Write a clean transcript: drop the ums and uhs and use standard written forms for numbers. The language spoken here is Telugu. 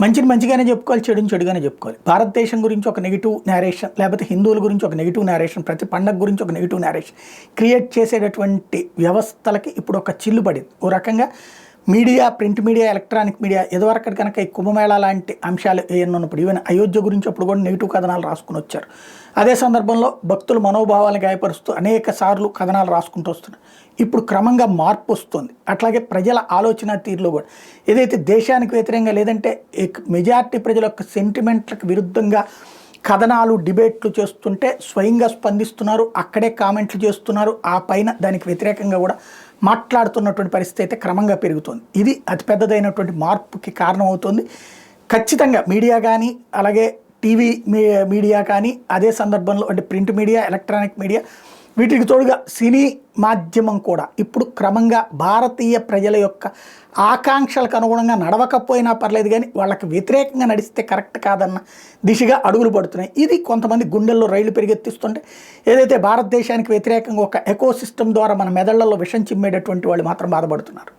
మంచిని మంచిగానే చెప్పుకోవాలి, చెడుని చెడుగానే చెప్పుకోవాలి. భారతదేశం గురించి ఒక నెగిటివ్ నేరేషన్, లేకపోతే హిందువుల గురించి ఒక నెగిటివ్ నేరేషన్, ప్రతి పండగ గురించి ఒక నెగిటివ్ నేరేషన్ క్రియేట్ చేసేటటువంటి వ్యవస్థలకి ఇప్పుడు ఒక చిల్లు పడింది. ఓ రకంగా media, print media, electronic media ఎదువరకటి కనుక ఈ కుంభమేళా లాంటి అంశాలు ఏమన్నా ఉన్నప్పుడు, ఈవెన్ అయోధ్య గురించి అప్పుడు కూడా నెగిటివ్ కథనాలు రాసుకుని వచ్చారు. అదే సందర్భంలో భక్తుల మనోభావాలను గాయపరుస్తూ అనేక సార్లు కథనాలు రాసుకుంటూ వస్తున్నారు. ఇప్పుడు క్రమంగా మార్పు వస్తుంది. అట్లాగే ప్రజల ఆలోచన తీరులో కూడా ఏదైతే దేశానికి వ్యతిరేకంగా, లేదంటే మెజారిటీ ప్రజల యొక్క సెంటిమెంట్లకు విరుద్ధంగా కథనాలు, డిబేట్లు చేస్తుంటే స్వయంగా స్పందిస్తున్నారు, అక్కడే కామెంట్లు చేస్తున్నారు, ఆ పైన దానికి వ్యతిరేకంగా కూడా మాట్లాడుతున్నటువంటి పరిస్థితి అయితే క్రమంగా పెరుగుతుంది. ఇది అతిపెద్దదైనటువంటి మార్పుకి కారణమవుతుంది. ఖచ్చితంగా మీడియా కానీ, అలాగే టీవీ మీడియా కానీ, అదే సందర్భంలో అంటే ప్రింట్ మీడియా, ఎలక్ట్రానిక్ మీడియా, వీటికి తోడుగా సినీ మాధ్యమం కూడా ఇప్పుడు క్రమంగా భారతీయ ప్రజల యొక్క ఆకాంక్షలకు అనుగుణంగా నడవకపోయినా పర్లేదు, కానీ వాళ్ళకి వ్యతిరేకంగా నడిస్తే కరెక్ట్ కాదన్న దిశగా అడుగులు పడుతున్నాయి. ఇది కొంతమంది గుండెల్లో రైళ్లు పెరిగెత్తిస్తుంటే, ఏదైతే భారతదేశానికి వ్యతిరేకంగా ఒక ఎకో సిస్టమ్ ద్వారా మన మెదళ్లలో విషం చిమ్మేటటువంటి వాళ్ళు మాత్రం బాధపడుతున్నారు.